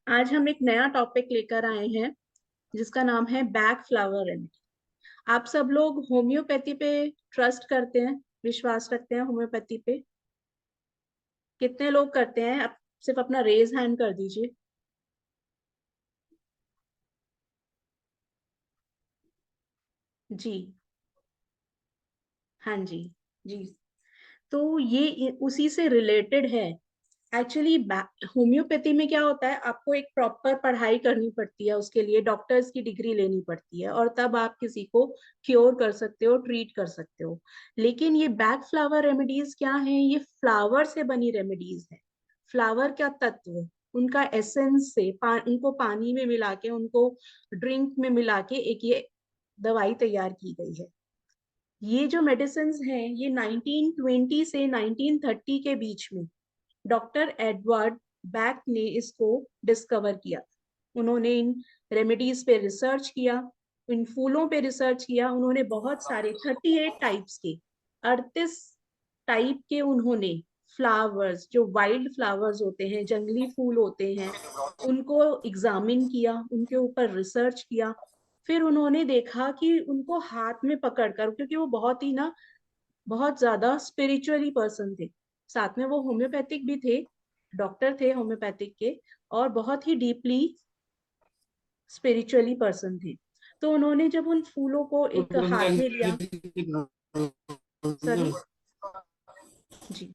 आज हम एक नया टॉपिक लेकर आए हैं जिसका नाम है बैक फ्लावर रेमेडी। आप सब लोग होम्योपैथी पे ट्रस्ट करते हैं, विश्वास रखते हैं होम्योपैथी पे? कितने लोग करते हैं? आप सिर्फ अपना रेज हैंड कर दीजिए। जी। हाँ जी। जी। तो ये उसी से रिलेटेड है। एक्चुअली होम्योपैथी में क्या होता है, आपको एक प्रॉपर पढ़ाई करनी पड़ती है, उसके लिए डॉक्टर्स की डिग्री लेनी पड़ती है और तब आप किसी को क्योर कर सकते हो, ट्रीट कर सकते हो। लेकिन ये बैक फ्लावर रेमेडीज क्या है? ये फ्लावर से बनी रेमेडीज है। फ्लावर का तत्व, उनका एसेंस से उनको पानी में मिला के, उनको ड्रिंक में मिला के एक ये दवाई तैयार की गई है। ये जो मेडिसिन हैं ये 1920 से 1930 के बीच में डॉक्टर एडवर्ड बैक ने इसको डिस्कवर किया। उन्होंने इन रेमेडीज पे रिसर्च किया, इन फूलों पे रिसर्च किया। उन्होंने बहुत सारे 38 टाइप्स के, 38 टाइप के उन्होंने फ्लावर्स, जो वाइल्ड फ्लावर्स होते हैं, जंगली फूल होते हैं, उनको एग्जामिन किया, उनके ऊपर रिसर्च किया। फिर उन्होंने देखा कि उनको हाथ में पकड़कर, क्योंकि वो बहुत ही ना, बहुत ज्यादा स्पिरिचुअली पर्सन थे, साथ में वो होम्योपैथिक भी थे, डॉक्टर थे होम्योपैथिक के, और बहुत ही डीपली स्पिरिचुअली पर्सन थे। तो उन्होंने जब उन फूलों को एक हाथ में लिया। सॉरी। जी।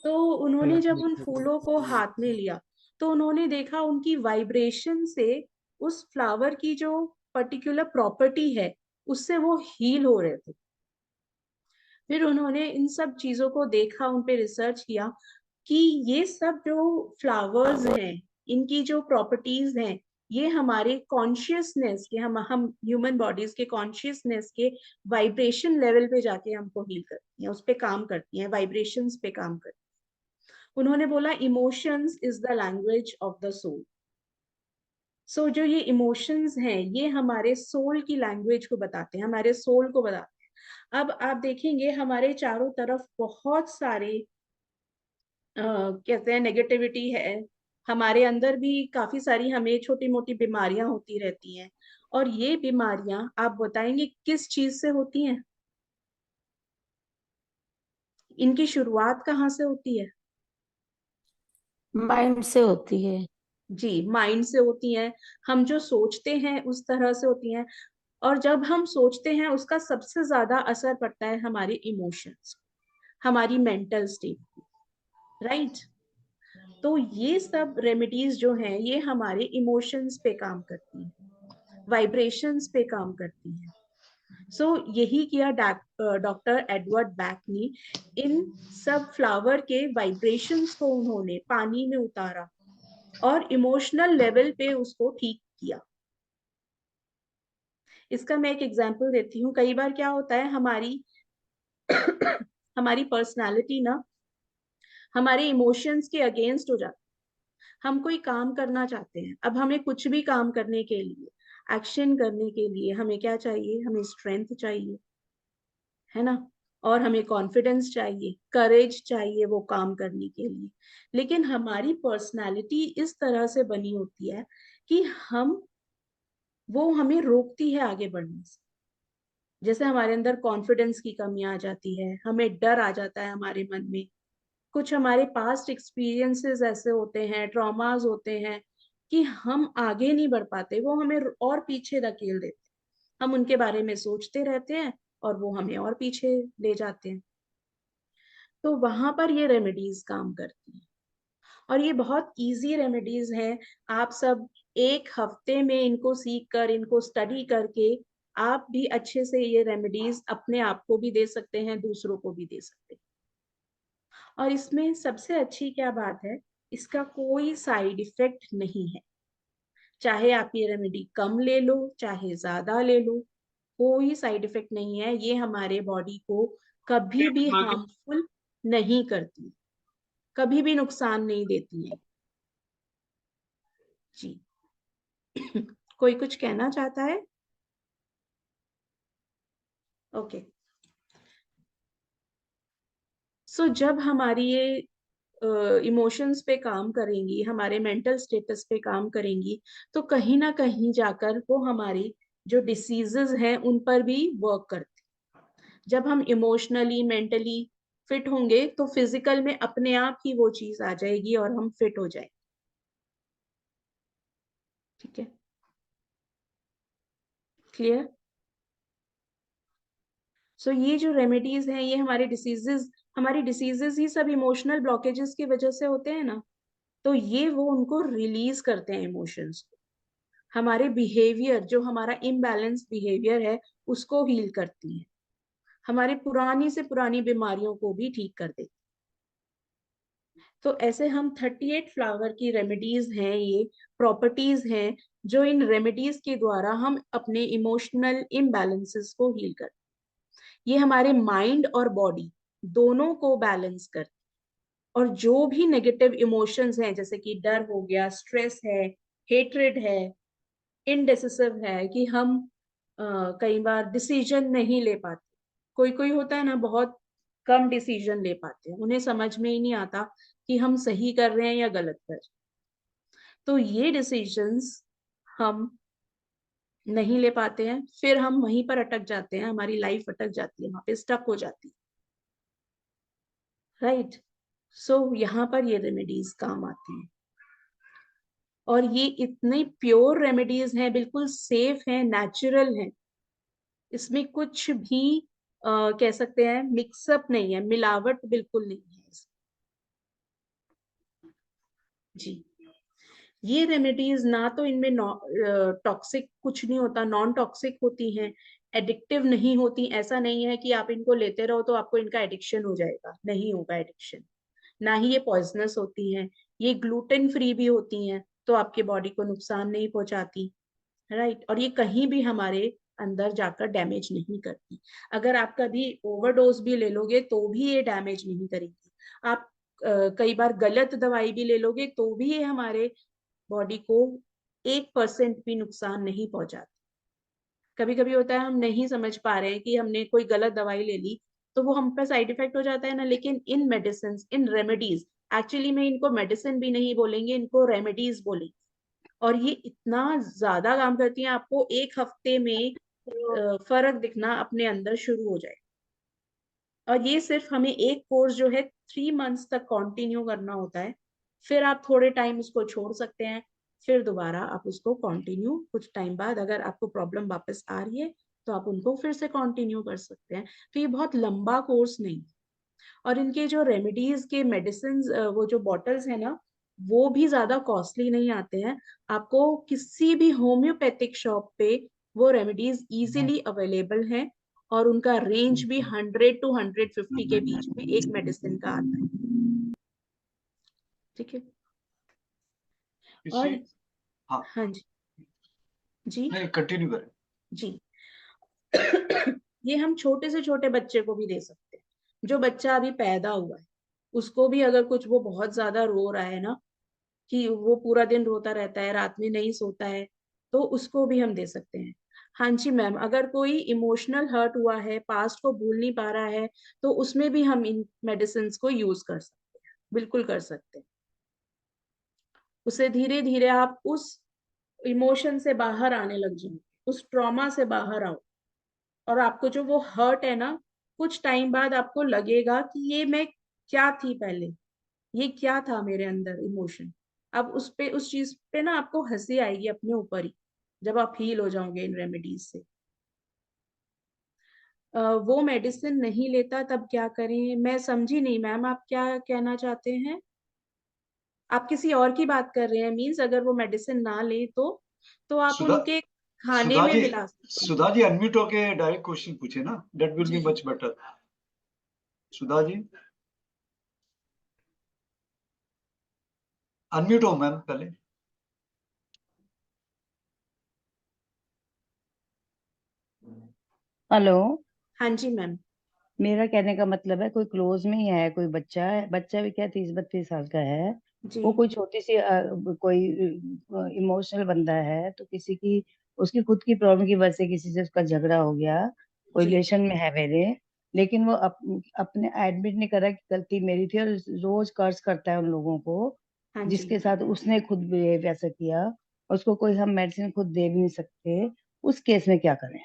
तो उन्होंने जब उन फूलों को हाथ में लिया तो उन्होंने देखा उनकी वाइब्रेशन से उस फ्लावर की जो पर्टिकुलर प्रॉपर्टी है उससे वो हील हो रहे थे। फिर उन्होंने इन सब चीजों को देखा, उन पे रिसर्च किया कि ये सब जो फ्लावर्स हैं, इनकी जो प्रॉपर्टीज हैं, ये हमारे कॉन्शियसनेस के, हम ह्यूमन बॉडीज के कॉन्शियसनेस के वाइब्रेशन लेवल पे जाके हमको हील करती हैं, उस पे काम करती हैं, वाइब्रेशंस पे काम करती हैं। उन्होंने बोला emotions is the language of the soul. So जो ये इमोशंस हैं ये हमारे सोल की लैंग्वेज को बताते हैं, हमारे सोल को बताते हैं। अब आप देखेंगे हमारे चारों तरफ बहुत सारे कहते हैं नेगेटिविटी है, हमारे अंदर भी काफी सारी हमें छोटी मोटी बीमारियां होती रहती हैं। और ये बीमारियां आप बताएंगे किस चीज से होती हैं? इनकी शुरुआत कहाँ से होती है? माइंड से होती है। जी, माइंड से होती हैं। हम जो सोचते हैं उस तरह से होती हैं। और जब हम सोचते हैं उसका सबसे ज्यादा असर पड़ता है हमारे इमोशंस, हमारी मेंटल स्टेट, राइट? तो ये सब रेमेडीज जो हैं ये हमारे इमोशंस पे काम करती हैं, वाइब्रेशंस पे काम करती हैं। यही किया डॉक्टर एडवर्ड बैक ने। इन सब फ्लावर के वाइब्रेशंस को उन्होंने पानी में उतारा और इमोशनल लेवल पे उसको ठीक किया। इसका मैं एक एग्जांपल देती हूँ। कई बार क्या होता है, हमारी हमारी पर्सनालिटी ना हमारे इमोशंस के अगेंस्ट हो जाती है। हम कोई काम करना चाहते हैं, अब हमें कुछ भी काम करने के लिए, एक्शन करने के लिए हमें क्या चाहिए? हमें स्ट्रेंथ चाहिए, है ना? और हमें कॉन्फिडेंस चाहिए, करेज चाहिए वो काम करने के लिए। लेकिन हमारी पर्सनालिटी इस तरह से बनी होती है कि हम वो हमें रोकती है आगे बढ़ने से। जैसे हमारे अंदर कॉन्फिडेंस की कमी आ जाती है, हमें डर आ जाता है हमारे मन में, कुछ हमारे पास्ट एक्सपीरियंसेस ऐसे होते हैं, ट्रॉमास होते हैं कि हम आगे नहीं बढ़ पाते, वो हमें और पीछे धकेल देते हैं। हम उनके बारे में सोचते रहते हैं और वो हमें और पीछे ले जाते हैं। तो वहां पर ये रेमेडीज काम करती हैं। और ये बहुत इजी रेमेडीज हैं। आप सब एक हफ्ते में इनको सीख कर, इनको स्टडी करके आप भी अच्छे से ये रेमेडीज अपने आप को भी दे सकते हैं, दूसरों को भी दे सकते हैं। और इसमें सबसे अच्छी क्या बात है, इसका कोई साइड इफेक्ट नहीं है। चाहे आप ये रेमेडी कम ले लो, चाहे ज्यादा ले लो, कोई साइड इफेक्ट नहीं है। ये हमारे बॉडी को कभी भी हार्मफुल नहीं करती, कभी भी नुकसान नहीं देती है। जी। कोई कुछ कहना चाहता है? ओके। जब हमारी ये इमोशंस पे काम करेंगी, हमारे मेंटल स्टेटस पे काम करेंगी, तो कहीं ना कहीं जाकर वो हमारी जो डिसीजेस हैं उन पर भी वर्क करती। जब हम इमोशनली मेंटली फिट होंगे तो फिजिकल में अपने आप ही वो चीज आ जाएगी और हम फिट हो जाएंगे। ठीक है, क्लियर? सो ये जो रेमेडीज हैं ये हमारी डिसीजेस ही सब इमोशनल ब्लॉकेजेस की वजह से होते हैं ना, तो ये वो उनको रिलीज करते हैं इमोशंस को। हमारे बिहेवियर, जो हमारा इम्बैलेंस बिहेवियर है, उसको हील करती है, हमारी पुरानी से पुरानी बीमारियों को भी ठीक कर देती। तो ऐसे हम 38 फ्लावर की रेमेडीज हैं, ये प्रॉपर्टीज हैं जो इन रेमेडीज के द्वारा हम अपने इमोशनल इम्बैलेंसेस को हील करते हैं। ये हमारे माइंड और बॉडी दोनों को बैलेंस करते हैं। और जो भी नेगेटिव इमोशंस हैं, जैसे कि डर हो गया, स्ट्रेस है, हेट्रेड है, इनडेसिसिव है, कि हम कई बार डिसीजन नहीं ले पाते। कोई कोई होता है ना, बहुत कम डिसीजन ले पाते हैं, उन्हें समझ में ही नहीं आता कि हम सही कर रहे हैं या गलत कर रहे हैं। तो ये डिसीजंस हम नहीं ले पाते हैं, फिर हम वहीं पर अटक जाते हैं, हमारी लाइफ अटक जाती है, वहां पे स्टक हो जाती है। राइट? सो यहाँ पर ये रेमेडीज काम आती हैं। और ये इतनी प्योर रेमेडीज हैं, बिल्कुल सेफ हैं, नेचुरल हैं। इसमें कुछ भी कह सकते हैं मिक्सअप नहीं है, मिलावट बिल्कुल नहीं है इसमें। जी, ये रेमेडीज ना तो इनमें टॉक्सिक कुछ नहीं होता, नॉन टॉक्सिक होती हैं, एडिक्टिव नहीं होती। ऐसा नहीं है कि आप इनको लेते रहो तो आपको इनका एडिक्शन हो जाएगा, नहीं होगा एडिक्शन। ना ही ये पॉइजनस होती हैं। ये ग्लूटेन फ्री भी होती हैं, तो आपके बॉडी को नुकसान नहीं पहुंचाती। राइट? और ये कहीं भी हमारे अंदर जाकर डैमेज नहीं करती। अगर आप कभी ओवरडोज भी ले लोगे तो भी ये डैमेज नहीं करेगी। आप कई बार गलत दवाई भी ले लोगे तो भी ये हमारे बॉडी को 1% भी नुकसान नहीं पहुंचाती। कभी कभी होता है हम नहीं समझ पा रहे हैं कि हमने कोई गलत दवाई ले ली तो वो हम पे साइड इफेक्ट हो जाता है ना, लेकिन इन मेडिसिन, इन रेमेडीज, एक्चुअली में इनको मेडिसिन भी नहीं बोलेंगे, इनको रेमेडीज बोलेंगे। और ये इतना ज्यादा काम करती हैं, आपको एक हफ्ते में फर्क दिखना अपने अंदर शुरू हो जाए। और ये सिर्फ हमें एक कोर्स जो है 3 मंथ्स तक कंटिन्यू करना होता है। फिर आप थोड़े टाइम उसको छोड़ सकते हैं, फिर दोबारा आप उसको कंटिन्यू, कुछ टाइम बाद अगर आपको प्रॉब्लम वापस आ रही है तो आप उनको फिर से कंटिन्यू कर सकते हैं। तो ये बहुत लंबा कोर्स नहीं। और इनके जो रेमेडीज के मेडिसिन, वो जो बॉटल्स है ना, वो भी ज्यादा कॉस्टली नहीं आते हैं। आपको किसी भी होम्योपैथिक शॉप पे वो रेमेडीज इजीली अवेलेबल हैं। और उनका रेंज भी 100 to 150 के बीच में एक मेडिसिन का आता है। ठीक है? और हाँ, हाँ जी, जी नहीं कंटिन्यू करें। जी। ये हम छोटे से छोटे बच्चे को भी दे सकते हैं। जो बच्चा अभी पैदा हुआ है उसको भी अगर कुछ वो बहुत ज्यादा रो रहा है ना, कि वो पूरा दिन रोता रहता है, रात में नहीं सोता है, तो उसको भी हम दे सकते हैं। हाँ जी मैम, अगर कोई इमोशनल हर्ट हुआ है, पास्ट को भूल नहीं पा रहा है, तो उसमें भी हम इन मेडिसिन को यूज कर सकते हैं, बिल्कुल कर सकते हैं। उसे धीरे धीरे आप उस इमोशन से बाहर आने लग जाओ, उस ट्रॉमा से बाहर आओ। और आपको जो वो हर्ट है ना, कुछ टाइम बाद आपको लगेगा कि ये मैं क्या थी पहले, ये क्या था मेरे अंदर इमोशन। अब उस चीज पे ना आपको हंसी आएगी अपने ऊपर ही, जब आप हील हो जाओगे इन रेमेडीज से। वो मेडिसिन नहीं लेता तब क्या करें? मैं समझी नहीं मैम, आप क्या कहना चाहते हैं? आप किसी और की बात कर रहे हैं? मीन्स अगर वो मेडिसिन ना ले तो आप सुधा उनके खाने सुधा में जी, मिला सकते हैं। सुधा जी अनम्यूट होके डायरेक्ट क्वेश्चन पूछे ना, दैट विल जी बी जी। Much better. Sudha ji unmute हो मैम पहले। हेलो। हाँ जी मैम। मेरा कहने का मतलब है, कोई क्लोज में ही है, कोई बच्चा है, बच्चा भी क्या 30-32 साल का है, जी वो कोई छोटी सी कोई इमोशनल बंदा है, तो किसी की, उसकी खुद की प्रॉब्लम की वजह से किसी से उसका झगड़ा हो गया, कोई जी रिलेशन में है मेरे, लेकिन वो अपने एडमिट नहीं करा कि गलती मेरी थी, और रोज कर्ज करता है उन लोगों को हाँ जी जिसके साथ उसने खुद बिहेव ऐसा किया। उसको कोई हम मेडिसिन खुद दे भी नहीं सकते। उस केस में क्या करें?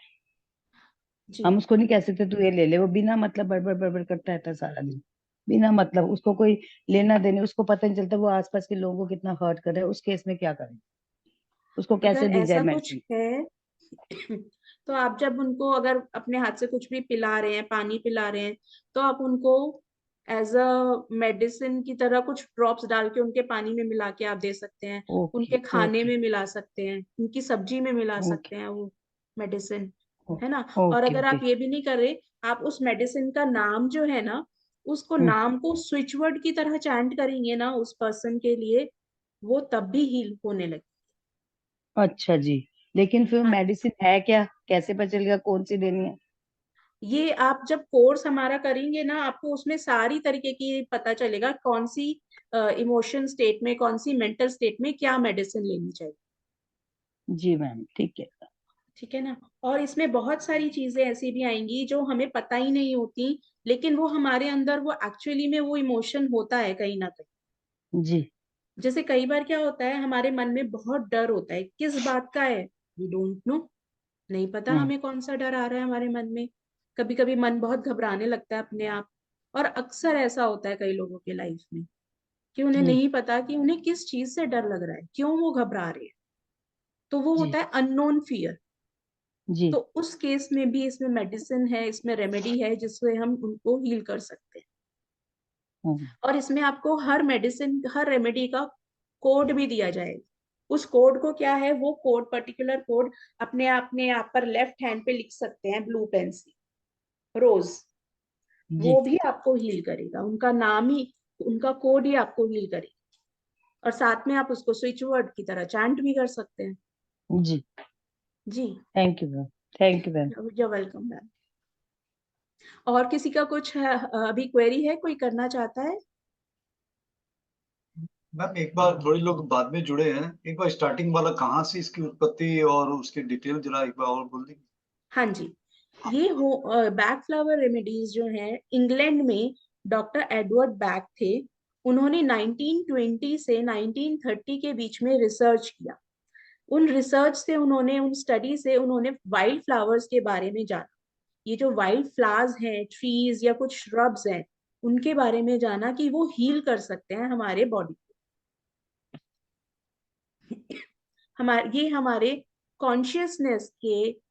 जी। हम उसको नहीं कह सकते तू ये ले ले, वो बिना मतलब बड़बड़ बड़बड़ करता रहता है सारा दिन, बिना मतलब उसको कोई लेना देने, उसको पता नहीं चलता वो आसपास के लोगों को कितना हर्ट कर रहा है। उस केस में क्या करें? उसको कैसे अगर दी जाए ऐसा कुछ मेडिसिन? है तो आप जब उनको अगर अपने हाथ से कुछ भी पिला रहे हैं, पानी पिला रहे हैं, तो आप उनको एज अ मेडिसिन की तरह कुछ ड्रॉप्स डाल के उनके पानी में मिला के आप दे सकते हैं। ओके उनके खाने ओके में मिला सकते हैं, उनकी सब्जी में मिला ओके सकते हैं वो मेडिसिन, है ना। और ओके अगर ओके। आप ये भी नहीं कर रहे, आप उस मेडिसिन का नाम जो है ना, उसको हम्म। नाम को स्विच वर्ड की तरह चैंट करेंगे ना उस पर्सन के लिए, वो तब भी हील होने लगे। अच्छा जी। लेकिन फिर हाँ, मेडिसिन है क्या? कैसे पता चलेगा कौन सी देनी है? ये आप जब कोर्स हमारा करेंगे ना, आपको उसमें सारी तरीके की पता चलेगा कौन सी इमोशन स्टेट में, कौन सी मेंटल स्टेट में क्या मेडिसिन लेनी चाहिए। जी मैम, ठीक है। ठीक है ना। और इसमें बहुत सारी चीजें ऐसी भी आएंगी जो हमें पता ही नहीं होती, लेकिन वो हमारे अंदर वो एक्चुअली में वो इमोशन होता है कहीं ना कहीं। जी जैसे कई बार क्या होता है, हमारे मन में बहुत डर होता है, किस बात का है, वी डोंट नो, नहीं पता हम्म हमें कौन सा डर आ रहा है हमारे मन में। कभी कभी मन बहुत घबराने लगता है अपने आप। और अक्सर ऐसा होता है कई लोगों के लाइफ में कि उन्हें जी नहीं पता कि उन्हें किस चीज से डर लग रहा है, क्यों वो घबरा रहे हैं। तो वो जी होता है अननोन फियर। जी। तो उस केस में भी इसमें मेडिसिन है, इसमें रेमेडी है जिससे हम उनको हील कर सकते हैं। हम्म। और इसमें आपको हर मेडिसिन, हर रेमेडी का कोड भी दिया जाएगा। उस कोड को क्या है, वो कोड, पर्टिकुलर कोड अपने आप पर लेफ्ट हैंड पे लिख सकते हैं ब्लू पेन से, रोज। जी वो भी आपको हील करेगा, उनका नाम ही, उनका कोड ही आपको हील करेगा। और साथ में आप उसको स्विच वर्ड की तरह चैंट भी कर सकते हैं। जी। जी। Thank you ma'am. Thank you ma'am. You welcome ma'am. और किसी का कुछ है, अभी क्वेरी है, कोई करना चाहता है? मैम एक बार, थोड़े लोग बाद में जुड़े हैं, एक बार स्टार्टिंग वाला कहाँ से इसकी उत्पत्ति और उसकी डिटेल जरा एक बार और बोल देंगे? हाँ जी। ये हो बैक फ्लावर रेमेडीज जो है, इंग्लैंड में डॉक्टर एडवर्ड बैक थे। उन्होंने 1920 से 1930 के बीच में रिसर्च किया। उन रिसर्च से उन्होंने, उन स्टडी से उन्होंने वाइल्ड फ्लावर्स के बारे में जाना। ये जो वाइल्ड फ्लावर्स हैं, ट्रीज या कुछ श्रब्स हैं, उनके बारे में जाना कि वो हील कर सकते हैं हमारे बॉडी को। हमारे ये हमारे कॉन्शियसनेस के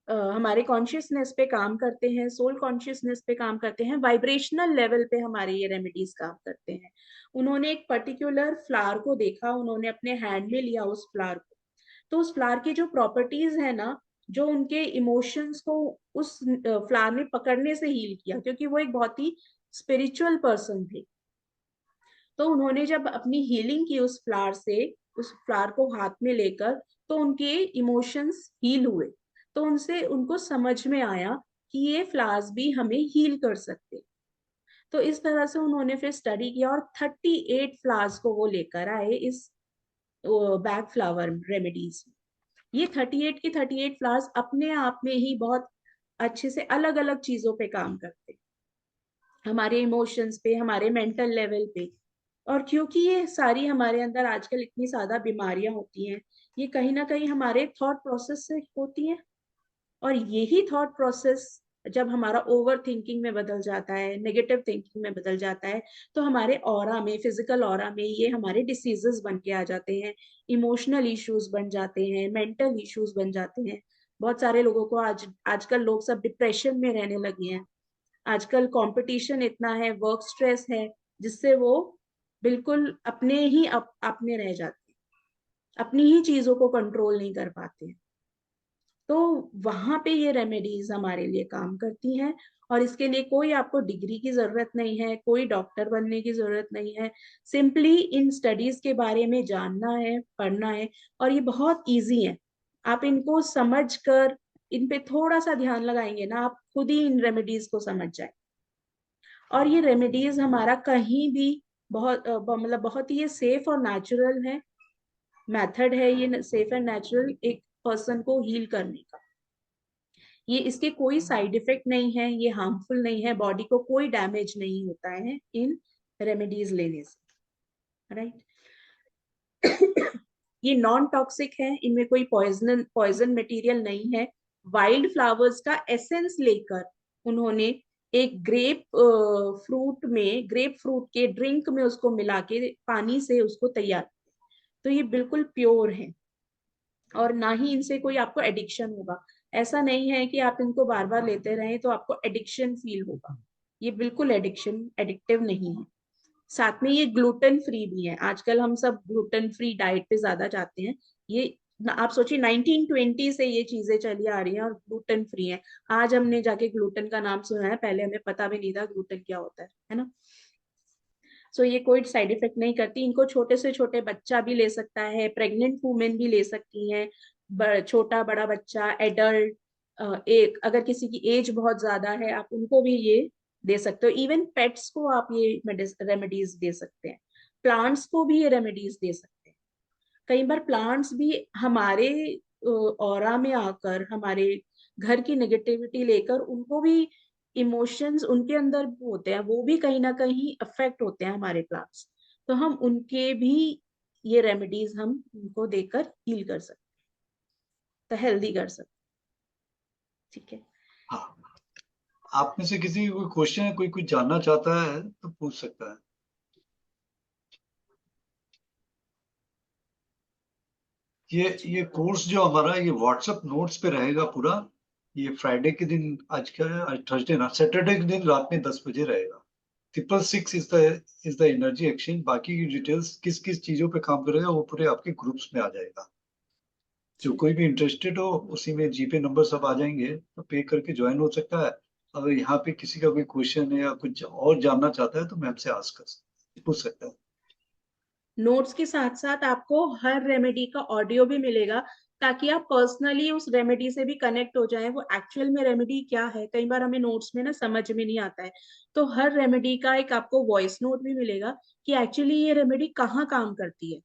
हमारे कॉन्शियसनेस पे काम करते हैं, सोल कॉन्शियसनेस पे काम करते हैं, वाइब्रेशनल लेवल पे हमारे ये रेमेडीज काम करते हैं। उन्होंने एक पर्टिकुलर फ्लावर को देखा, उन्होंने अपने हैंड में लिया उस फ्लावर को। तो उस फ्लावर की जो प्रॉपर्टीज है ना, जो उनके इमोशंस को उस फ्लावर ने पकड़ने से हील किया, क्योंकि वो एक बहुत ही स्पिरिचुअल पर्सन थे। तो उन्होंने जब अपनी हीलिंग की उस फ्लावर से, उस फ्लावर को हाथ में लेकर, तो उनके इमोशंस हील हुए। तो उनसे उनको समझ में आया कि ये फ्लावर्स भी हमें हील कर सकते। तो इस तरह से उन्होंने फिर स्टडी किया और 38 फ्लावर्स को वो लेकर आए इस बैक फ्लावर रेमेडीज में। ये 38 की 38 फ्लावर्स अपने आप में ही बहुत अच्छे से अलग अलग चीजों पे काम करते हैं, हमारे इमोशंस पे, हमारे मेंटल लेवल पे। और क्योंकि ये सारी हमारे अंदर आजकल इतनी ज्यादा बीमारियां होती हैं, ये कहीं ना कहीं हमारे थॉट प्रोसेस से होती हैं। और यही थॉट प्रोसेस जब हमारा ओवर थिंकिंग में बदल जाता है, नेगेटिव थिंकिंग में बदल जाता है, तो हमारे ऑरा में, फिजिकल ऑरा में ये हमारे डिसीजेस बन के आ जाते हैं, इमोशनल इश्यूज बन जाते हैं, मेंटल इश्यूज बन जाते हैं। बहुत सारे लोगों को आजकल लोग सब डिप्रेशन में रहने लगे हैं। आजकल कंपटीशन इतना है, वर्क स्ट्रेस है, जिससे वो बिल्कुल अपने ही अपने रह जाते हैं, अपनी ही चीजों को कंट्रोल नहीं कर पाते हैं। तो वहां पे ये रेमेडीज हमारे लिए काम करती हैं। और इसके लिए कोई आपको डिग्री की जरूरत नहीं है, कोई डॉक्टर बनने की जरूरत नहीं है। सिंपली इन स्टडीज के बारे में जानना है, पढ़ना है। और ये बहुत इजी है, आप इनको समझ कर, इन पे थोड़ा सा ध्यान लगाएंगे ना, आप खुद ही इन रेमेडीज को समझ जाए। और ये रेमेडीज हमारा कहीं भी बहुत मतलब बहुत ही ये सेफ और नेचुरल है, मेथड है ये, सेफ एंड नेचुरल एक पर्सन को हील करने का। ये इसके कोई साइड इफेक्ट नहीं है, ये हार्मफुल नहीं है, बॉडी को कोई डैमेज नहीं होता है इन रेमेडीज लेने से, राइट। ये नॉन टॉक्सिक है, इनमें कोई पॉइजन मटेरियल नहीं है। वाइल्ड फ्लावर्स का एसेंस लेकर उन्होंने एक ग्रेप फ्रूट के ड्रिंक में उसको मिला के पानी से उसको तैयार किया। तो ये बिल्कुल प्योर है, और ना ही इनसे कोई आपको एडिक्शन होगा। ऐसा नहीं है कि आप इनको बार बार लेते रहें तो आपको एडिक्शन फील होगा, ये बिल्कुल एडिक्टिव नहीं है। साथ में ये ग्लूटेन फ्री भी है, आजकल हम सब ग्लूटेन फ्री डाइट पे ज्यादा जाते हैं। ये आप सोचिए 1920 से ये चीजें चली आ रही हैं और ग्लूटेन फ्री है। आज हमने जाके ग्लूटेन का नाम सुना है, पहले हमें पता भी नहीं था ग्लूटेन क्या होता है ना। सो ये कोई साइड इफेक्ट नहीं करती, इनको छोटे से छोटे बच्चा भी ले सकता है, प्रेग्नेंट वुमेन भी ले सकती हैं, छोटा बड़ा बच्चा, एडल्ट, एक अगर किसी की एज बहुत ज्यादा है आप उनको भी ये दे सकते हो। इवन पेट्स को आप ये रेमेडीज दे सकते हैं, प्लांट्स को भी ये रेमेडीज दे सकते हैं। कई बार प्लांट्स भी हमारे ऑरा में आकर हमारे घर की नेगेटिविटी लेकर उनको भी इमोशंस उनके अंदर होते हैं, वो भी कहीं ना कहीं अफेक्ट होते हैं हमारे प्लांट्स। तो हम उनके भी ये रेमेडीज हम उनको देकर हील कर सकते हैं, तो हेल्दी कर सकते हैं। ठीक है। हाँ, आप में से किसी कोई क्वेश्चन है, कोई कुछ जानना चाहता है तो पूछ सकता है। ये कोर्स जो हमारा ये व्हाट्सएप नोट्स पे रहेगा पूरा। ये फ्राइडे के दिन, आज क्या है, आज थर्सडे ना, सैटरडे के दिन रात में 10 बजे रहेगा। 666 इज द एनर्जी एक्सचेंज। बाकी की डिटेल्स किस किस चीजों पे काम करेगा वो पूरे आपके ग्रुप्स में आ जाएगा। जो कोई भी इंटरेस्टेड हो उसी में जीपे नंबर सब आ जाएंगे, तो पे करके ज्वाइन हो सकता है। अगर यहाँ पे किसी का कोई क्वेश्चन है या कुछ और जानना चाहता है तो मैं आपसे आस्क कर पूछ सकता है। नोट्स के साथ साथ आपको हर रेमेडी का ऑडियो भी मिलेगा, ताकि आप पर्सनली उस रेमेडी से भी कनेक्ट हो जाएं, वो एक्चुअल में रेमेडी क्या है। कई बार हमें नोट्स में ना समझ में नहीं आता है, तो हर रेमेडी का एक आपको वॉइस नोट भी मिलेगा कि एक्चुअली ये रेमेडी कहाँ काम करती है,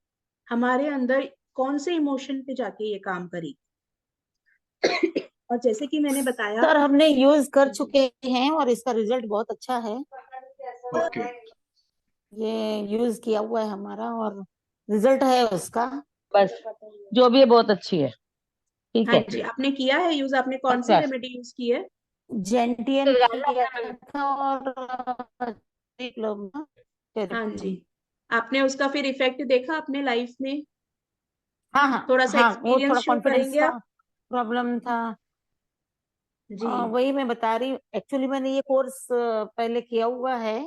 हमारे अंदर कौन से इमोशन पे जाके ये काम करी। और जैसे कि मैंने बताया, सर हमने यूज कर चुके हैं और इसका रिजल्ट बहुत अच्छा है। ओके, ये यूज किया हुआ है हमारा और रिजल्ट है उसका। बस जो भी है बहुत अच्छी है, ठीक हाँ है। जी, आपने किया है यूज, आपने कौन सी बस रेमेडी यूज की है? जेंटियन किया था और डिप्लोमा हाँ थेरेपी। जी, आपने उसका फिर इफेक्ट देखा अपने लाइफ में? हाँ हाँ थोड़ा सा हाँ, वो एक्सपीरियंस थोड़ा शो कॉन्फिडेंस करेंगे का आप? प्रॉब्लम था। जी। वही मैं बता रही हूँ, एक्चुअली मैंने ये कोर्स पहले किया हुआ है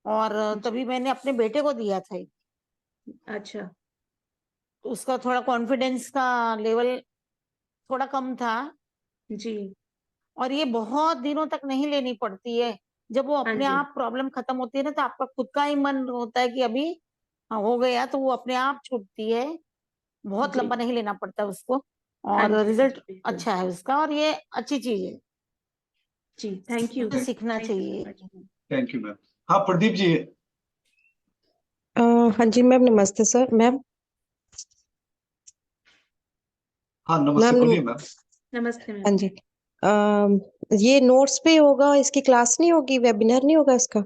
और जी। तभी मैंने अपने बेटे को दिया था। अच्छा। तो उसका थोड़ा कॉन्फिडेंस का लेवल थोड़ा कम था जी। और ये बहुत दिनों तक नहीं लेनी पड़ती है। जब वो हाँ अपने जी। आप प्रॉब्लम खत्म होती है ना तो आपका खुद का ही मन होता है कि अभी हाँ, हो गया, तो वो अपने आप छूटती है। बहुत जी। लंबा नहीं लेना पड़ता उसको हाँ और जी। हाँ रिजल्ट जी, बिल्कुल। अच्छा है उसका और ये अच्छी चीज है, जी, थैंक यू। तो सीखना थैंक यू चाहिए। So much. Thank you ma'am. हाँ, प्रदीप जी। अ, हाँ जी मैम, नमस्ते सर। मैम हाँ, नमस्ते, मैम बोलिए मैम। नमस्ते हाँ मैम। जी। ये नोट्स पे होगा, इसकी क्लास नहीं होगी, वेबिनार नहीं होगा इसका?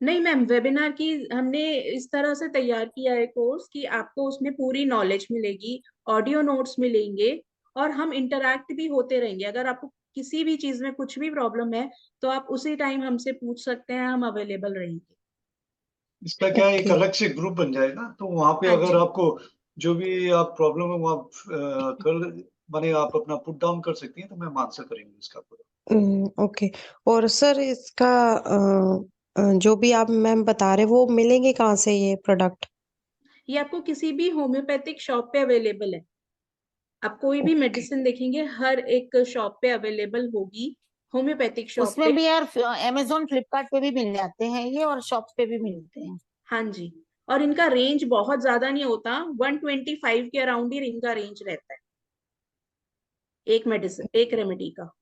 नहीं मैम, वेबिनार की हमने इस तरह से तैयार किया है कोर्स कि आपको उसमें पूरी नॉलेज मिलेगी, ऑडियो नोट्स मिलेंगे, और हम इंटरैक्ट भी होते रहेंगे। अगर आपको किसी भी चीज में कुछ भी प्रॉब्लम है तो आप उसी टाइम हमसे पूछ सकते हैं, हम अवेलेबल रहेंगे। इसका क्या है, एक ओके। अलग से ग्रुप बन जाएगा, तो वहां पे हाँ अगर जी। आपको जो भी आप प्रॉब्लम है वहाँ कर माने आप अपना पुट डाउन कर सकती हैं, तो मैम आंसर करेंगे इसका पूरा। ओके। और सर इसका जो भी आप मैम बता रहे वो मिलेंगे कहाँ से ये प्रोडक्ट? ये आपको किसी भी होम्योपैथिक शॉप पे अवेलेबल है। आप कोई भी ओके। मेडिसिन देखेंगे हर एक शॉप पे अवेलेबल होगी, होम्योपैथिक शॉप उसमें पे। भी यार अमेजोन फ्लिपकार्ट पे भी मिल जाते हैं ये और शॉप पे भी मिलते हैं। हाँ जी। और इनका रेंज बहुत ज्यादा नहीं होता, 125 के अराउंड ही इनका रेंज रहता है, एक मेडिसिन, एक रेमेडी का।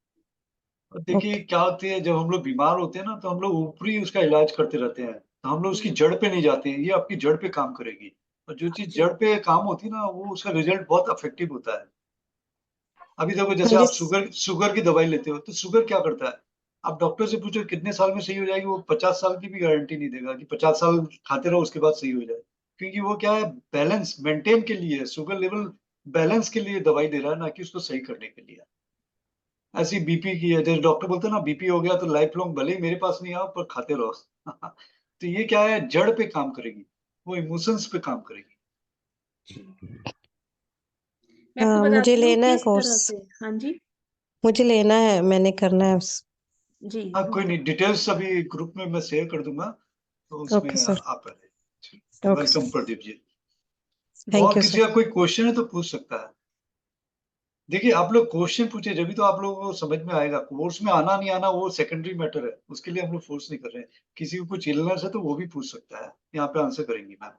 और देखिए ओके। क्या होती है, जब हम लोग बीमार होते हैं ना तो हम लोग ऊपरी उसका इलाज करते रहते हैं, तो हम लोग उसकी हम्म। जड़ पे नहीं जाते हैं। ये आपकी जड़ पे काम करेगी, और जो हाँ चीज जी। जड़ पे काम होती है ना वो उसका रिजल्ट बहुत अफेक्टिव होता है। अभी देखो जैसे मुझे आप शुगर की दवाई लेते हो तो शुगर क्या करता है, आप डॉक्टर से पूछो कितने साल में सही हो जाएगी, वो 50 साल की भी गारंटी नहीं देगा कि 50 साल खाते रहो उसके बाद सही हो जाए, क्योंकि वो क्या है, बैलेंस मेंटेन के लिए है, शुगर लेवल बैलेंस के लिए दवाई दे रहा है, ना कि उसको सही करने के लिए। ऐसी बीपी की है, जैसे डॉक्टर बोलते हैं ना बीपी हो गया तो लाइफ लॉन्ग भले ही मेरे पास नहीं आओ पर खाते रहो तो ये क्या है, जड़ पे काम करेगी, वो इमोशंस पे काम करेगी। मैं आपको मुझे बताती हूँ लेना है किस कोर्स, तरह से। हाँ जी। मुझे लेना है, मैंने करना है। जी हाँ कोई नहीं, डिटेल्स अभी ग्रुप में मैं शेयर कर दूंगा, तो उसमें ओके सर, आप okay welcome sir, Pradeep ji. Thank और यू किसी सर। का कोई क्वेश्चन है तो पूछ सकता है। देखिए आप लोग क्वेश्चन पूछे जब तो आप लोगों को समझ में आएगा, कोर्स में आना नहीं आना वो सेकेंडरी मैटर है, उसके लिए हम लोग फोर्स नहीं कर रहे हैं। किसी को कुछ इलनेस है तो वो भी पूछ सकता है, यहाँ पे आंसर करेंगी मैम।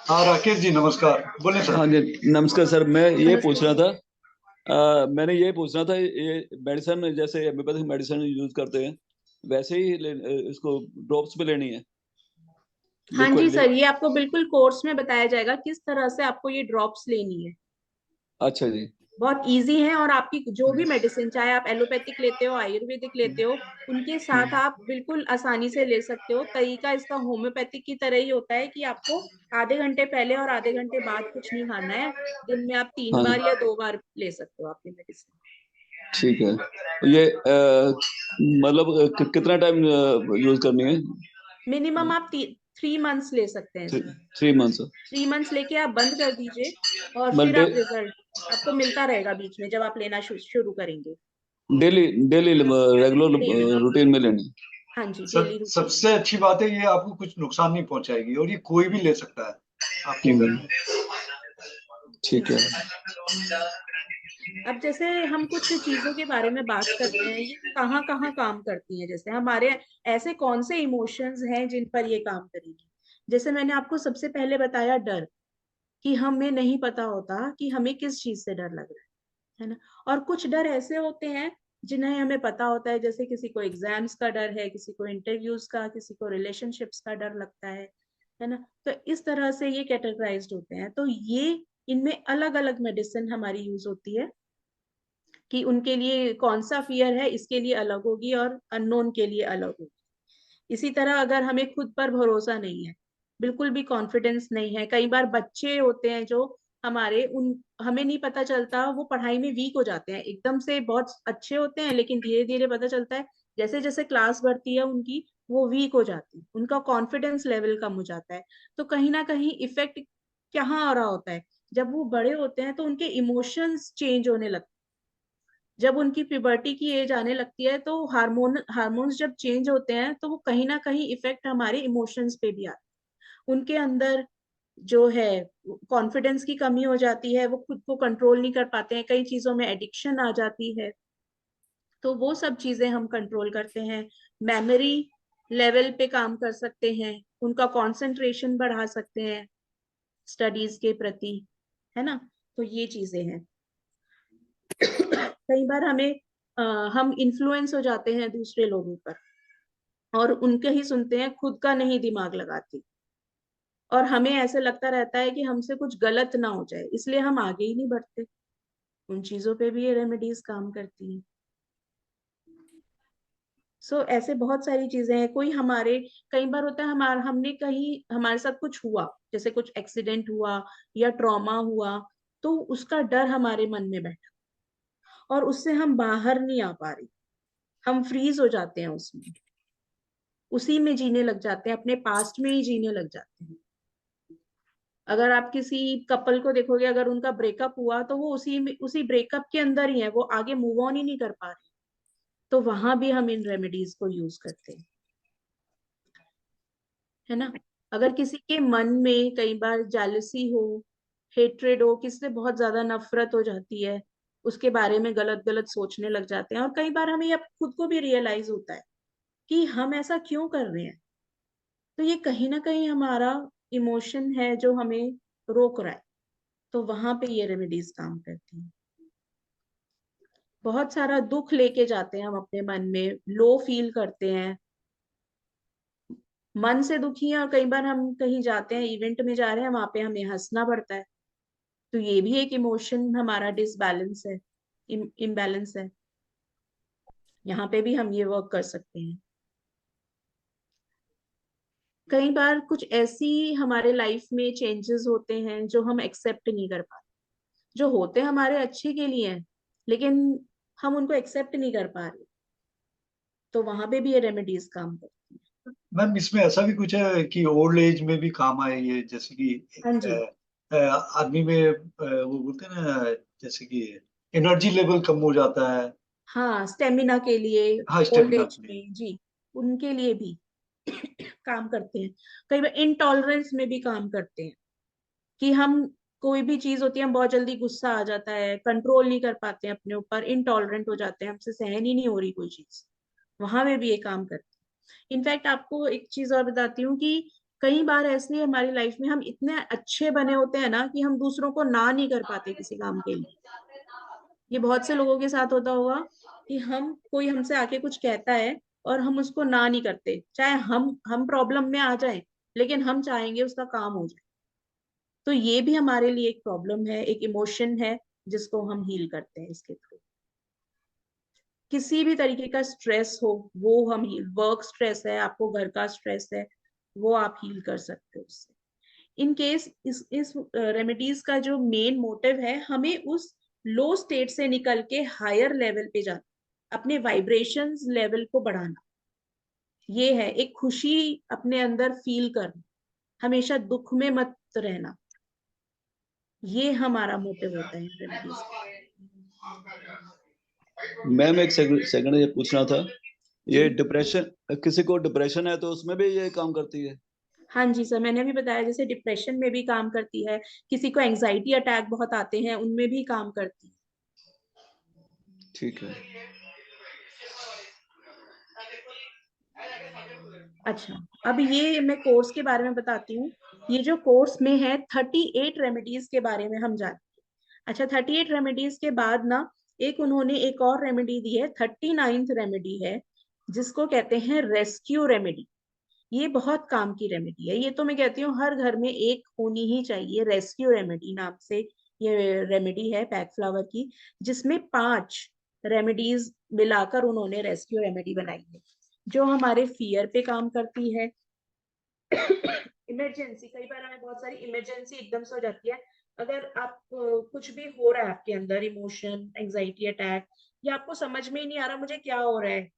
हाँ राकेश जी नमस्कार, बोले सर। हाँ जी नमस्कार सर, मैं ये पूछ नमस्ते। रहा था, मैंने ये पूछना था, ये मेडिसिन जैसे एलोपैथिक मेडिसिन यूज करते हैं वैसे ही इसको ड्रॉप्स पे लेनी है, हाँ जी लिक्विड? सर, ये आपको बिल्कुल कोर्स में बताया जाएगा किस तरह से आपको ये ड्रॉप्स लेनी है। अच्छा जी। बहुत इजी है, और आपकी जो भी मेडिसिन, चाहे आप एलोपैथिक लेते हो आयुर्वेदिक लेते हो, उनके साथ आप बिल्कुल आसानी से ले सकते हो। तरीका इसका होम्योपैथिक की तरह ही होता है कि आपको आधे घंटे पहले और आधे घंटे बाद कुछ नहीं खाना है। दिन में आप 3 हाँ बार जी या 2 बार ले सकते हो आपकी मेडिसिन। ठीक है। ये मतलब कितना टाइम यूज करनी है? मिनिमम आप 3 मंथ्स ले सकते हैं इसमें। 3 मंथ्स? 3 मंथ्स लेके आप बंद कर दीजिए, और फिर मतलब आप रिजल्ट आपको मिलता रहेगा बीच में जब आप लेना शुरू करेंगे। Daily daily regular daily. Routine में लेनी? हाँ जी, डेली रूटीन में। सबसे अच्छी बात है ये आपको कुछ नुकसान नहीं पहुंचाएगी, और ये कोई भी ले सकता है आपके घर में। ठीक है। अब जैसे हम कुछ चीजों के बारे में बात करते हैं, ये कहाँ कहाँ काम करती हैं, जैसे हमारे ऐसे कौन से इमोशंस हैं जिन पर ये काम करेगी। जैसे मैंने आपको सबसे पहले बताया डर, कि हमें नहीं पता होता कि हमें किस चीज से डर लग रहा है ना। और कुछ डर ऐसे होते हैं जिन्हें हमें पता होता है, जैसे किसी को एग्जाम्स का डर है, किसी को इंटरव्यूज का, किसी को रिलेशनशिप्स का डर लगता है ना। तो इस तरह से ये कैटेगराइज्ड होते हैं। तो ये इनमें अलग अलग मेडिसिन हमारी यूज होती है, कि उनके लिए कौन सा फियर है इसके लिए अलग होगी, और अननोन के लिए अलग होगी। इसी तरह अगर हमें खुद पर भरोसा नहीं है, बिल्कुल भी कॉन्फिडेंस नहीं है, कई बार बच्चे होते हैं जो हमारे उन हमें नहीं पता चलता, वो पढ़ाई में वीक हो जाते हैं, एकदम से बहुत अच्छे होते हैं, लेकिन धीरे धीरे पता चलता है जैसे जैसे क्लास बढ़ती है उनकी, वो वीक हो जाती है, उनका कॉन्फिडेंस लेवल कम हो जाता है। तो कहीं ना कहीं इफेक्ट कहाँ आ रहा होता है, जब वो बड़े होते हैं तो उनके इमोशंस चेंज होने लगते हैं। जब उनकी प्यूबर्टी की एज आने लगती है तो हार्मोन्स जब चेंज होते हैं तो वो कहीं ना कहीं इफेक्ट हमारे इमोशंस पे भी आता है। उनके अंदर जो है कॉन्फिडेंस की कमी हो जाती है, वो खुद को कंट्रोल नहीं कर पाते हैं, कई चीजों में एडिक्शन आ जाती है। तो वो सब चीजें हम कंट्रोल करते हैं। मेमोरी लेवल पे काम कर सकते हैं, उनका कंसंट्रेशन बढ़ा सकते हैं स्टडीज के प्रति, है ना। तो ये चीजें हैं। कई बार हम इन्फ्लुएंस हो जाते हैं दूसरे लोगों पर, और उनके ही सुनते हैं, खुद का नहीं दिमाग लगाती, और हमें ऐसे लगता रहता है कि हमसे कुछ गलत ना हो जाए, इसलिए हम आगे ही नहीं बढ़ते। उन चीजों पे भी ये रेमेडीज काम करती हैं। ऐसे बहुत सारी चीजें हैं। कोई हमारे कई बार होता है, हमने कहीं हमारे साथ कुछ हुआ, जैसे कुछ एक्सीडेंट हुआ या ट्रॉमा हुआ, तो उसका डर हमारे मन में बैठा, और उससे हम बाहर नहीं आ पा रहे, हम फ्रीज हो जाते हैं उसमें, उसी में जीने लग जाते हैं, अपने पास्ट में ही जीने लग जाते हैं। अगर आप किसी कपल को देखोगे, अगर उनका ब्रेकअप हुआ तो वो उसी ब्रेकअप के अंदर ही है, वो आगे मूव ऑन ही नहीं कर पा रहे। तो वहां भी हम इन रेमेडीज को यूज करते हैं, है ना। अगर किसी के मन में कई बार जेलसी हो, हेट्रेड हो, किसी से बहुत ज्यादा नफरत हो जाती है, उसके बारे में गलत गलत सोचने लग जाते हैं, और कई बार हमें अब खुद को भी रियलाइज होता है कि हम ऐसा क्यों कर रहे हैं, तो ये कहीं ना कहीं हमारा इमोशन है जो हमें रोक रहा है। तो वहां पे ये रेमेडीज काम करती हैं। बहुत सारा दुख लेके जाते हैं हम अपने मन में, लो फील करते हैं, मन से दुखी हैं, और कई बार हम कहीं जाते हैं, इवेंट में जा रहे हैं, वहां पे हमें हंसना पड़ता है। तो ये भी एक इमोशन हमारा डिसबैलेंस है, इम्बैलेंस है। यहाँ पे भी हम ये वर्क कर सकते हैं। कई बार कुछ ऐसी हमारे लाइफ में चेंजेस होते हैं जो हम एक्सेप्ट नहीं कर पाते, जो होते हमारे अच्छे के लिए हैं, लेकिन हम उनको एक्सेप्ट नहीं कर पा रहे। तो वहां पे भी ये रेमेडीज काम करती है। मैम इसमें ऐसा भी कुछ है कि ओल्ड एज में भी काम आए ये, जैसे कि हाँ जी। आदमी में वो बोलते हैं ना, जैसे कि एनर्जी लेवल कम हो जाता है। हाँ, स्टेमिना के लिए, हाँ, ओल्ड स्टेमिना एज के लिए। में जी, उनके लिए भी काम करते हैं। कई बार इंटॉलरेंस में भी काम करते हैं, कि हम कोई भी चीज होती है, हम बहुत जल्दी गुस्सा आ जाता है, कंट्रोल नहीं कर पाते हैं अपने ऊपर, इंटॉलरेंट हो जाते हैं, हमसे सहन ही नहीं हो रही कोई चीज, वहां में भी ये काम करते हैं। इनफैक्ट आपको एक चीज और बताती हूँ कि कई बार ऐसे हमारी लाइफ में हम इतने अच्छे बने होते हैं ना, कि हम दूसरों को ना नहीं कर पाते किसी काम के लिए। ये बहुत से लोगों के साथ होता होगा कि हम, कोई हमसे आके कुछ कहता है और हम उसको ना नहीं करते, चाहे हम प्रॉब्लम में आ जाए, लेकिन हम चाहेंगे उसका काम हो जाए। तो ये भी हमारे लिए एक प्रॉब्लम है, एक इमोशन है, जिसको हम हील करते हैं इसके थ्रू। किसी भी तरीके का स्ट्रेस हो, वो हम हील, वर्क स्ट्रेस है, आपको घर का स्ट्रेस है, वो आप हील कर सकते हो उससे। इन केस इस रेमेडीज का जो मेन मोटिव है, हमें उस लो स्टेट से निकल के हायर लेवल पे जाना, अपने वाइब्रेशंस लेवल को बढ़ाना। ये है एक खुशी अपने अंदर फील करना, हमेशा दुख में मत रहना। ये हमारा मोटिव होता है रेमेडीज का। मैम एक सेकंड ये पूछना था, ये जी डिप्रेशन, किसी को डिप्रेशन है तो उसमें भी ये काम करती है? हाँ जी सर, मैंने अभी बताया, जैसे डिप्रेशन में भी काम करती है, किसी को एंजाइटी अटैक बहुत आते हैं, उनमें भी काम करती है। ठीक है। अच्छा, अब ये मैं कोर्स के बारे में बताती हूँ। ये जो कोर्स में है, 38 रेमेडीज के बारे में हम जानते हैं। अच्छा, 38 रेमेडीज के बाद ना, एक उन्होंने एक और रेमेडी दी है, 39th रेमेडी है, जिसको कहते हैं रेस्क्यू रेमेडी। ये बहुत काम की रेमेडी है, ये तो मैं कहती हूँ हर घर में एक होनी ही चाहिए। रेस्क्यू रेमेडी नाम से ये रेमेडी है पैक फ्लावर की, जिसमें 5 रेमेडीज मिलाकर उन्होंने रेस्क्यू रेमेडी बनाई है, जो हमारे फियर पे काम करती है। इमरजेंसी, कई बार हमें बहुत सारी इमरजेंसी एकदम से हो जाती है। अगर आप कुछ भी हो रहा है आपके अंदर, इमोशन, एंजाइटी अटैक, या आपको समझ में ही नहीं आ रहा मुझे क्या हो रहा है,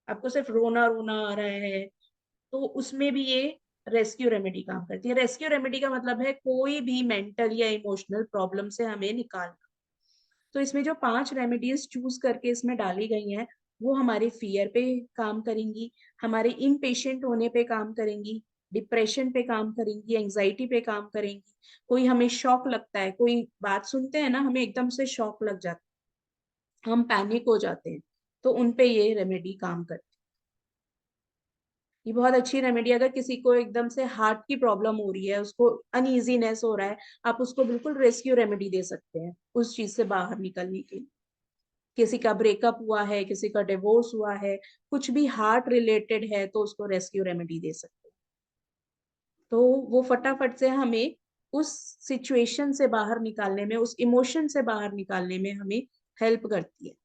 आपको सिर्फ रोना रोना आ रहा है, तो उसमें भी ये रेस्क्यू रेमेडी काम करती है। रेस्क्यू रेमेडी का मतलब है कोई भी मेंटल या इमोशनल प्रॉब्लम से हमें निकालना। तो इसमें जो 5 रेमेडीज चूज करके इसमें डाली गई हैं, वो हमारे फियर पे काम करेंगी, हमारे इम्पेशेंट होने पे काम करेंगी, डिप्रेशन पे काम करेंगी, एंजाइटी पे काम करेंगी। कोई हमें शॉक लगता है, कोई बात सुनते हैं ना, हमें एकदम से शॉक लग जाता है, हम पैनिक हो जाते हैं, तो उनपे ये रेमेडी काम करती है। ये बहुत अच्छी रेमेडी, अगर किसी को एकदम से हार्ट की प्रॉब्लम हो रही है, उसको अनइजीनेस हो रहा है, आप उसको बिल्कुल रेस्क्यू रेमेडी दे सकते हैं उस चीज से बाहर निकलने के लिए। किसी का ब्रेकअप हुआ है, किसी का डिवोर्स हुआ है, कुछ भी हार्ट रिलेटेड है, तो उसको रेस्क्यू रेमेडी दे सकते हैं। तो वो फटाफट से हमें उस सिचुएशन से बाहर निकालने में, उस इमोशन से बाहर निकालने में हमें हेल्प करती है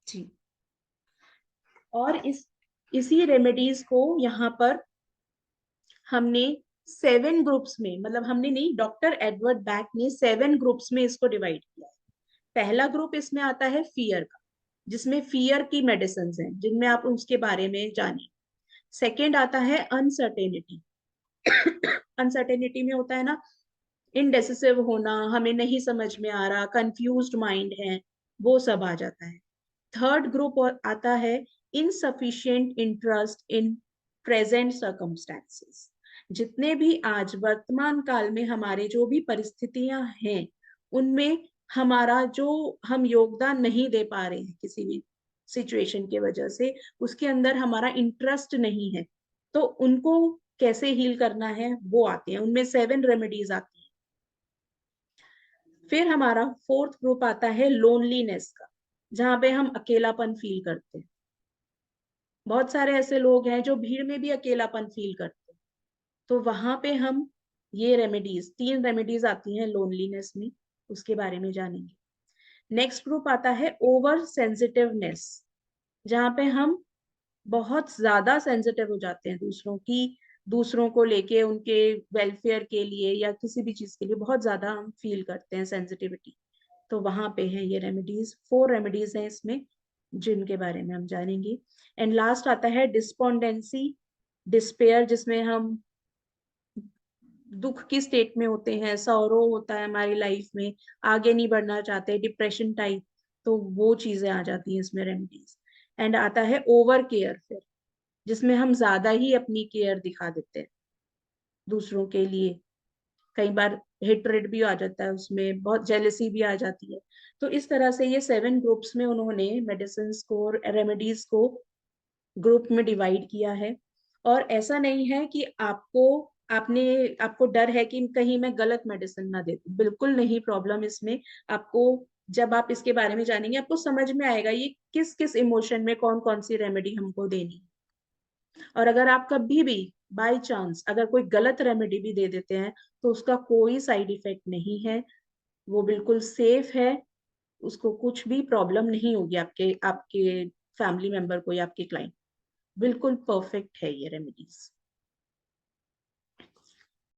जी। और इसी रेमेडीज को यहाँ पर हमने 7 ग्रुप्स में, मतलब हमने नहीं, डॉक्टर एडवर्ड बैक ने 7 ग्रुप्स में इसको डिवाइड किया है। पहला ग्रुप इसमें आता है फियर का, जिसमें फियर की मेडिसिन हैं, जिनमें आप उसके बारे में जानिए। सेकेंड आता है अनसर्टेनिटी। अनसर्टेनिटी में होता है ना, इनडेसिसिव होना, हमें नहीं समझ में आ रहा, कंफ्यूज्ड माइंड है, वो सब आ जाता है। थर्ड ग्रुप आता है insufficient interest in present circumstances. जितने भी आज वर्तमान काल में हमारे जो भी परिस्थितियां हैं, उनमें हमारा जो हम योगदान नहीं दे पा रहे हैं किसी भी सिचुएशन की वजह से, उसके अंदर हमारा इंटरेस्ट नहीं है, तो उनको कैसे हील करना है, वो आते हैं। उनमें 7 रेमेडीज आती हैं। फिर हमारा फोर्थ ग्रुप आता है लोनलीनेस का, जहां पे हम अकेलापन फील करते हैं। बहुत सारे ऐसे लोग हैं जो भीड़ में भी अकेलापन फील करते हैं, तो वहां पे हम ये रेमेडीज, 3 रेमेडीज आती हैं लोनलीनेस में, उसके बारे में जानेंगे। नेक्स्ट ग्रुप आता है ओवर सेंसिटिवनेस, जहाँ पे हम बहुत ज्यादा सेंसिटिव हो जाते हैं दूसरों को लेके, उनके वेलफेयर के लिए या किसी भी चीज के लिए बहुत ज्यादा हम फील करते हैं सेंसिटिविटी। तो वहां पे है ये रेमेडीज, 4 रेमेडीज हैं इसमें जिनके बारे में हम जानेंगे। एंड लास्ट आता है डिस्पोंडेंसी, डिस्पेयर, जिसमें हम दुख की स्टेट में होते हैं, सौरो होता है हमारी लाइफ में, आगे नहीं बढ़ना चाहते, डिप्रेशन टाइप, तो वो चीजें आ जाती हैं इसमें रेमेडीज। एंड आता है ओवर केयर, फिर जिसमें हम ज्यादा ही अपनी केयर दिखा देते हैं दूसरों के लिए, कई बार हेट्रेड भी आ जाता है उसमें, बहुत जेलसी भी आ जाती है। तो इस तरह से ये 7 ग्रुप्स में उन्होंने मेडिसिन को, रेमेडीज को ग्रुप में डिवाइड किया है। और ऐसा नहीं है कि आपको डर है कि कहीं मैं गलत मेडिसिन ना दे दूं, बिल्कुल नहीं। प्रॉब्लम इसमें आपको, जब आप इसके बारे में जानेंगे आपको समझ में आएगा ये किस किस इमोशन में कौन कौन सी रेमेडी हमको देनी है। और अगर आप कभी भी बाय चांस अगर कोई गलत रेमेडी भी दे देते हैं तो उसका कोई साइड इफेक्ट नहीं है, वो बिल्कुल सेफ है, उसको कुछ भी प्रॉब्लम नहीं होगी आपके आपके फैमिली मेंबर को या आपके क्लाइंट। बिल्कुल परफेक्ट है ये रेमेडीज।